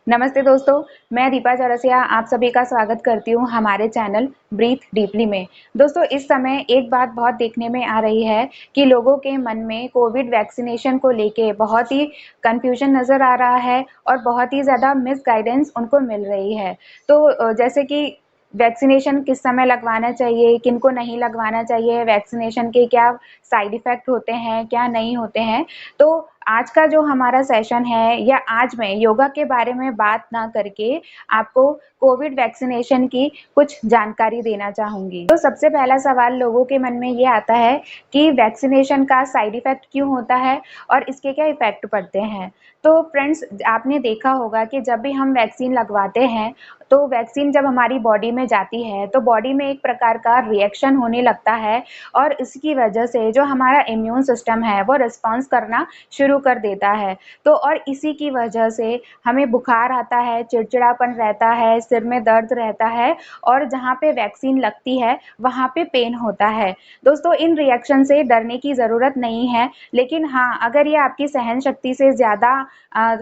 नमस्ते दोस्तों, मैं दीपा चौरसिया आप सभी का स्वागत करती हूँ हमारे चैनल ब्रीथ डीपली में। दोस्तों, इस समय एक बात बहुत देखने में आ रही है कि लोगों के मन में कोविड वैक्सीनेशन को लेके बहुत ही कन्फ्यूजन नज़र आ रहा है और बहुत ही ज़्यादा मिसगाइडेंस उनको मिल रही है। तो जैसे कि वैक्सीनेशन किस समय लगवाना चाहिए, किनको नहीं लगवाना चाहिए, वैक्सीनेशन के क्या साइड इफ़ेक्ट होते हैं, क्या नहीं होते हैं। तो आज का जो हमारा सेशन है या आज मैं योगा के बारे में बात ना करके आपको कोविड वैक्सीनेशन की कुछ जानकारी देना चाहूँगी। तो सबसे पहला सवाल लोगों के मन में ये आता है कि वैक्सीनेशन का साइड इफ़ेक्ट क्यों होता है और इसके क्या इफ़ेक्ट पड़ते हैं। तो फ्रेंड्स, आपने देखा होगा कि जब भी हम वैक्सीन लगवाते हैं तो वैक्सीन जब हमारी बॉडी में जाती है तो बॉडी में एक प्रकार का रिएक्शन होने लगता है और इसकी वजह से जो हमारा इम्यून सिस्टम है वो रिस्पॉन्स करना शुरू कर देता है। तो और इसी की वजह से हमें बुखार आता है, चिड़चिड़ापन रहता है, सिर में दर्द रहता है और जहाँ पे वैक्सीन लगती है वहाँ पे पेन होता है। दोस्तों, इन रिएक्शन से डरने की ज़रूरत नहीं है, लेकिन हाँ, अगर ये आपकी सहन शक्ति से ज़्यादा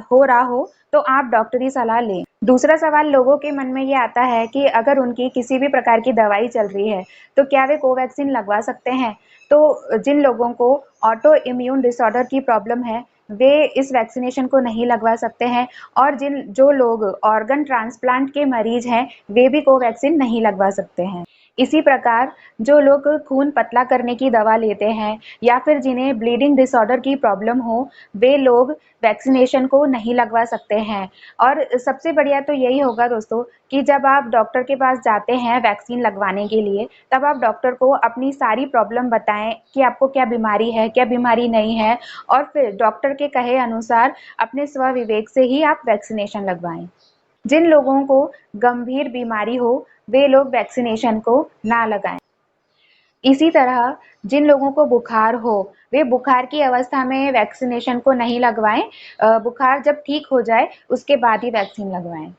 हो रहा हो तो आप डॉक्टरी सलाह लें। दूसरा सवाल लोगों के मन में ये आता है कि अगर उनकी किसी भी प्रकार की दवाई चल रही है तो क्या वे कोवैक्सीन लगवा सकते हैं। तो जिन लोगों को ऑटो इम्यून डिसऑर्डर की प्रॉब्लम है वे इस वैक्सीनेशन को नहीं लगवा सकते हैं और जो लोग ऑर्गन ट्रांसप्लांट के मरीज हैं वे भी कोवैक्सीन नहीं लगवा सकते हैं। इसी प्रकार जो लोग खून पतला करने की दवा लेते हैं या फिर जिन्हें ब्लीडिंग डिसऑर्डर की प्रॉब्लम हो वे लोग वैक्सीनेशन को नहीं लगवा सकते हैं। और सबसे बढ़िया तो यही होगा दोस्तों कि जब आप डॉक्टर के पास जाते हैं वैक्सीन लगवाने के लिए तब आप डॉक्टर को अपनी सारी प्रॉब्लम बताएं कि आपको क्या बीमारी है, क्या बीमारी नहीं है और फिर डॉक्टर के कहे अनुसार अपने स्वविवेक से ही आप वैक्सीनेशन लगवाएं। जिन लोगों को गंभीर बीमारी हो वे लोग वैक्सीनेशन को ना लगाएं। इसी तरह जिन लोगों को बुखार हो वे बुखार की अवस्था में वैक्सीनेशन को नहीं लगवाएं। बुखार जब ठीक हो जाए उसके बाद ही वैक्सीन लगवाएं।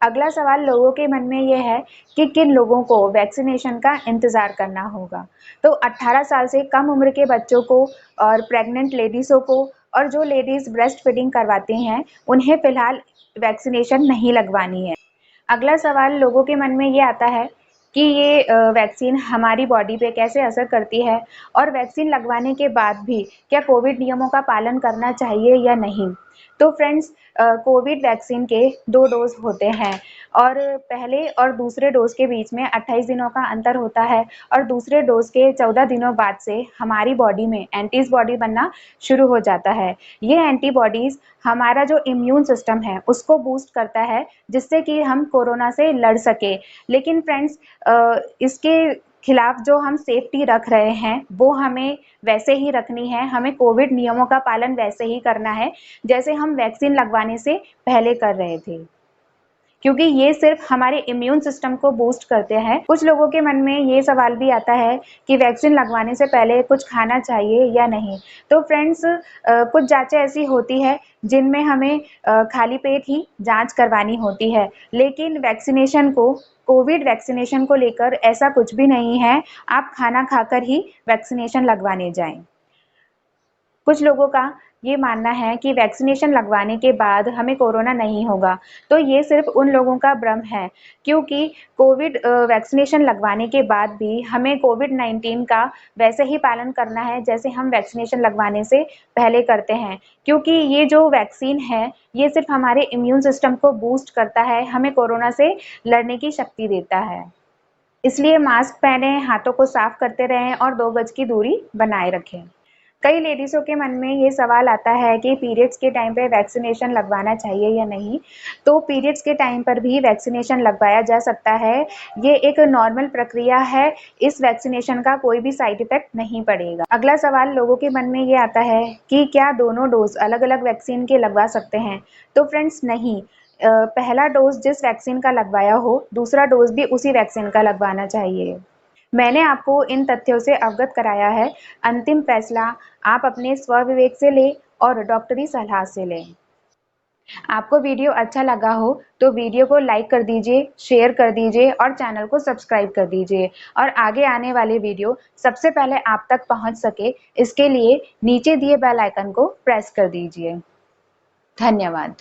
अगला सवाल लोगों के मन में ये है कि किन लोगों को वैक्सीनेशन का इंतज़ार करना होगा। तो 18 साल से कम उम्र के बच्चों को और प्रेग्नेंट लेडीज़ों को और जो लेडीज़ ब्रेस्ट फीडिंग करवाती हैं उन्हें फ़िलहाल वैक्सीनेशन नहीं लगवानी है। अगला सवाल लोगों के मन में ये आता है कि ये वैक्सीन हमारी बॉडी पे कैसे असर करती है और वैक्सीन लगवाने के बाद भी क्या कोविड नियमों का पालन करना चाहिए या नहीं। तो फ्रेंड्स, कोविड वैक्सीन के 2 डोज़ होते हैं और पहले और दूसरे डोज़ के बीच में 28 दिनों का अंतर होता है और दूसरे डोज़ के 14 दिनों बाद से हमारी बॉडी में एंटीबॉडी बनना शुरू हो जाता है। ये एंटीबॉडीज़ हमारा जो इम्यून सिस्टम है उसको बूस्ट करता है जिससे कि हम कोरोना से लड़ सके। लेकिन फ्रेंड्स, इसके खिलाफ जो हम सेफ्टी रख रहे हैं वो हमें वैसे ही रखनी है, हमें कोविड नियमों का पालन वैसे ही करना है जैसे हम वैक्सीन लगवाने से पहले कर रहे थे, क्योंकि ये सिर्फ हमारे इम्यून सिस्टम को बूस्ट करते हैं। कुछ लोगों के मन में ये सवाल भी आता है कि वैक्सीन लगवाने से पहले कुछ खाना चाहिए या नहीं। तो फ्रेंड्स, कुछ जांचें ऐसी होती है जिनमें हमें खाली पेट ही जांच करवानी होती है, लेकिन कोविड वैक्सीनेशन को लेकर ऐसा कुछ भी नहीं है। आप खाना खाकर ही वैक्सीनेशन लगवाने जाएं। कुछ लोगों का ये मानना है कि वैक्सीनेशन लगवाने के बाद हमें कोरोना नहीं होगा, तो ये सिर्फ उन लोगों का भ्रम है, क्योंकि कोविड वैक्सीनेशन लगवाने के बाद भी हमें कोविड-19 का वैसे ही पालन करना है जैसे हम वैक्सीनेशन लगवाने से पहले करते हैं, क्योंकि ये जो वैक्सीन है ये सिर्फ हमारे इम्यून सिस्टम को बूस्ट करता है, हमें कोरोना से लड़ने की शक्ति देता है। इसलिए मास्क पहनें, हाथों को साफ करते रहें और 2 गज की दूरी बनाए रखें। कई लेडीज़ों के मन में ये सवाल आता है कि पीरियड्स के टाइम पे वैक्सीनेशन लगवाना चाहिए या नहीं। तो पीरियड्स के टाइम पर भी वैक्सीनेशन लगवाया जा सकता है। ये एक नॉर्मल प्रक्रिया है, इस वैक्सीनेशन का कोई भी साइड इफ़ेक्ट नहीं पड़ेगा। अगला सवाल लोगों के मन में ये आता है कि क्या दोनों डोज़ अलग-अलग वैक्सीन के लगवा सकते हैं? तो फ्रेंड्स, नहीं। पहला डोज़ जिस वैक्सीन का लगवाया हो, दूसरा डोज़ भी उसी वैक्सीन का लगवाना चाहिए। मैंने आपको इन तथ्यों से अवगत कराया है। अंतिम फैसला आप अपने स्वविवेक से लें और डॉक्टरी सलाह से लें। आपको वीडियो अच्छा लगा हो तो वीडियो को लाइक कर दीजिए, शेयर कर दीजिए और चैनल को सब्सक्राइब कर दीजिए और आगे आने वाले वीडियो सबसे पहले आप तक पहुंच सके इसके लिए नीचे दिए बेल आइकन को प्रेस कर दीजिए। धन्यवाद।